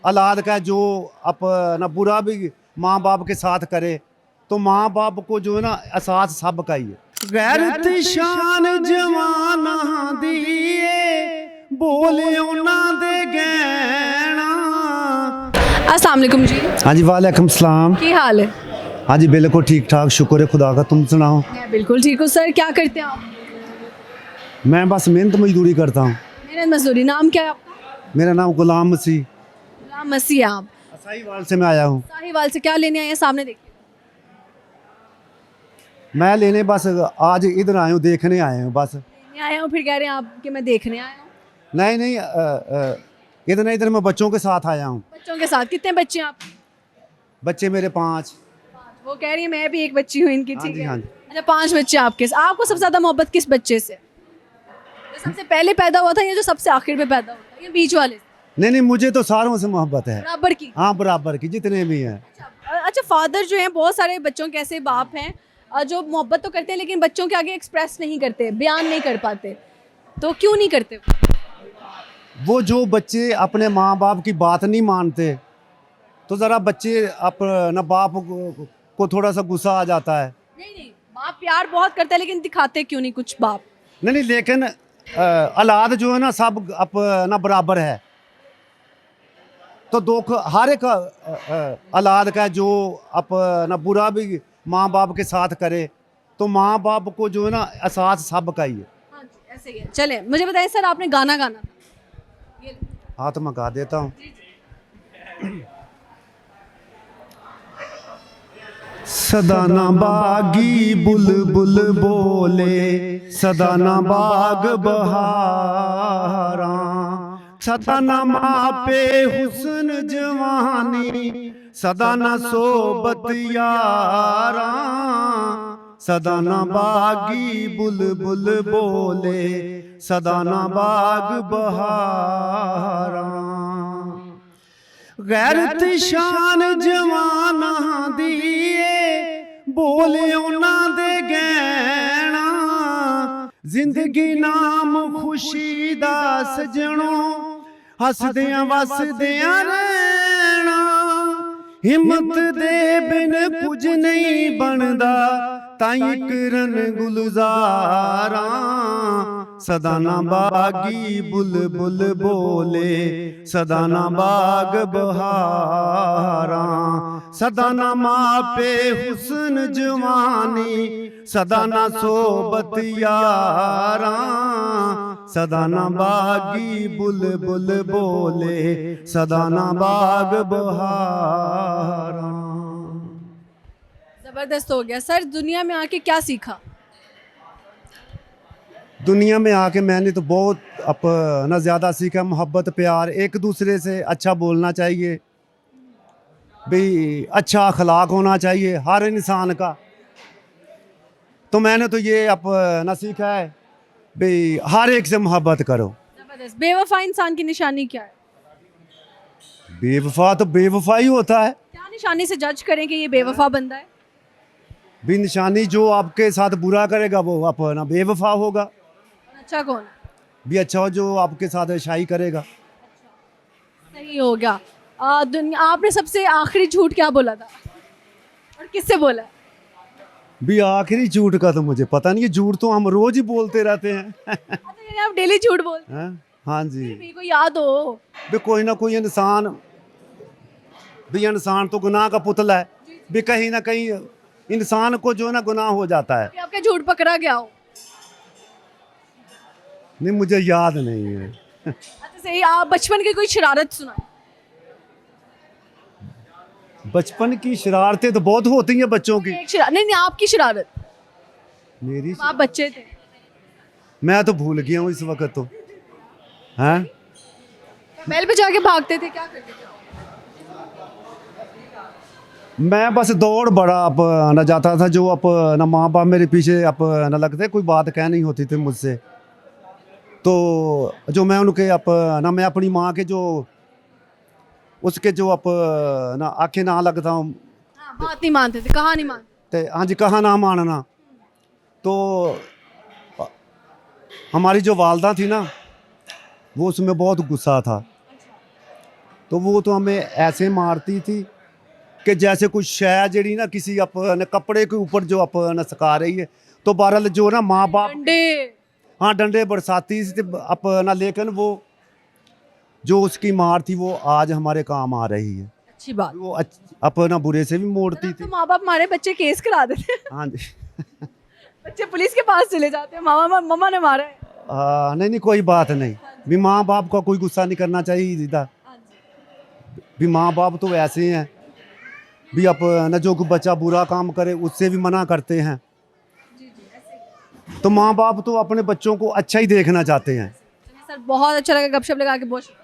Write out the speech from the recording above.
औलाद का जो अपना बुरा भी माँ बाप के साथ करे तो माँ बाप को जो है ना एहसास सब का ही है। गैरत शान जवाना दिए बोले ना दे गैना। अस्सलाम वालेकुम जी। हाँ जी वालेकुम सलाम। की हाल है? हाँ जी बिल्कुल ठीक ठाक, शुक्र है खुदा का। तुम सुनाओ? मैं बिल्कुल ठीक हूँ। सर क्या करते हैं आप? मैं बस मेहनत मजदूरी करता हूँ। मेहनत मजदूरी। नाम क्या है आपका? मेरा नाम गुलाम मसीह। गुलाम मसीह। आप साहिवाल से मैं आया हूँ। साहिवाल से क्या लेने आए हैं? सामने देखिए। मैं लेने बस आज इधर आए हूँ, देखने आए हूँ बस। लेने आया हूँ फिर कह रहे हैं आप कि मैं देखने आया हूँ। नहीं नहीं इधर नहीं, इधर मैं बच्चों के साथ आया हूँ। बच्चों के साथ। कितने बच्चे हैं आप? बच्चे मेरे 5। वो कह रही है मैं भी एक बच्ची हूँ इनकी। हाँ ठीक जी है। हाँ जी। अच्छा 5 बच्चे आपके। आपको सबसे ज्यादा मोहब्बत किस बच्चे से? जो सबसे पहले पैदा हुआ था या जो सबसे आखिर में पैदा हुआ था या बीच वाले से? नहीं नहीं, मुझे तो सारों से मोहब्बत है। बराबर की। हाँ बराबर की, जितने भी हैं। अच्छा फादर जो हैं बहुत सारे बच्चों के ऐसे बाप हैं जो मोहब्बत तो करते हैं लेकिन बच्चों के आगे एक्सप्रेस नहीं करते, बयान नहीं कर पाते। तो क्यों नहीं करते? वो जो बच्चे अपने माँ बाप की बात नहीं मानते तो ज़रा बच्चे अपना बाप को थोड़ा सा गुस्सा आ जाता है। नहीं नहीं, बाप प्यार बहुत करता है लेकिन दिखाते क्यों नहीं कुछ बाप? नहीं नहीं, लेकिन औलाद जो है ना सब अपना बराबर है। तो दुख हर एक औलाद का जो अपना बुरा भी माँ बाप के साथ करे तो माँ बाप को जो है ना एहसास सब का ही है। हाँ जी ऐसे ही है। चले मुझे बताइए सर, आपने गाना गाना था। ये लो। हाँ तो मैं गा देता हूँ। सदाना बागी बुलबुल बोले, सदाना बाग बहारा, सदाना मापे हुस्न जवानी, सदाना सोबत यारा, सदाना बागी बुलबुल बोले, सदाना बाग बहारा। गैरत शान जवाना दिए बोले ना दे गैना, जिंदगी नाम खुशी दा सजणो, हसदियां वसदियां रहना, हिम्मत दे बिन कुछ नहीं बनदा, ताई करन गुलजारा, सदाना बागी बुलबुल बोले, सदाना बाग बहारा, सदाना मापे हुस्न जवानी, सदाना सोबत यारा, सदाना बागी बुलबुल बोले, सदाना बाग बहारा। जबरदस्त हो गया सर। दुनिया में आके क्या सीखा? दुनिया में आके मैंने तो बहुत अपना ज़्यादा सीखा। मोहब्बत प्यार, एक दूसरे से अच्छा बोलना चाहिए भाई, अच्छा अखलाक होना चाहिए हर इंसान का। तो मैंने तो ये अपना सीखा है भाई हर एक से मोहब्बत करो। जबरदस्त। बेवफा इंसान की निशानी क्या है? बेवफा तो बेवफा ही होता है। क्या निशानी से जज करें कि ये बेवफा बंदा है? भी निशानी जो आपके साथ बुरा करेगा वो अपना बेवफा होगा। और अच्छा कौन? भी अच्छा हो जो आपके साथ अच्छाई करेगा। सही हो गया। दुनिया आपने सबसे आखिरी झूठ क्या बोला था और किससे बोला? भी आखिरी झूठ का तो मुझे पता नहीं है, झूठ तो हम रोज ही बोलते रहते हैं। अच्छा यानी आप डेली झूठ बोलते हैं? हैं? हाँ जी। मेरे को याद हो। भी कोई ना कोई इंसान, भी इंसान तो गुनाह का पुतला है। भी कहीं ना कहीं इंसान को जो है ना गुनाह हो जाता है। कि आपका झूठ पकड़ा गया हो? नहीं मुझे याद नहीं है। अच्छा सही। आप बचपन की कोई शरारत सुना? बचपन की शरारतें तो बहुत होती हैं बच्चों की। एक शरारत नहीं नहीं, आपकी शरारत। मेरी आप बच्चे थे। मैं तो भूल गया हूँ इस वक्त तो। हैं? बैल पे जाके भागते थे, क्या करते थे? मैं बस दौड़ बड़ा अपना जाता था, जो अपना माँ बाप मेरे पीछे अपना लगते, कोई बात कह नहीं होती थी मुझसे। तो जो मैं उनके अपना मैं अपनी माँ के जो उसके जो अपना आंखें ना लगता हूँ। हाँ बात नहीं मानते थे, कहा नहीं मानते। हाँ जी, कहा ना मानना। तो हमारी जो वालदा थी ना वो उसमें बहुत गुस्सा था। तो वो तो हमें ऐसे मारती थी कि जैसे कुछ शय जड़ी ना किसी अपने कपड़े के ऊपर जो अपना सुखा रही है। तो बहरहाल जो ना माँ बाप, डंडे। हाँ डंडे बरसाती थी अपना, लेकिन वो जो उसकी मार थी वो आज हमारे काम आ रही है। अच्छी बात। वो अपना बुरे से भी मोड़ती तो थी। माँ बाप मारे बच्चे केस करा देते हैं। हाँ जी। बच्चे पुलिस के पास चले जाते हैं, मामा मम्मा ने मारा है। नहीं नहीं, कोई बात नहीं। भी माँ बाप का कोई गुस्सा नहीं करना चाहिए दीदा। भी माँ बाप तो ऐसे हैं भी अपना जो कोई बच्चा बुरा काम करे उससे भी मना करते हैं। तो माँ बाप तो अपने बच्चों को अच्छा ही देखना चाहते हैं। सर बहुत अच्छा लगा गपशप लगा के, बहुत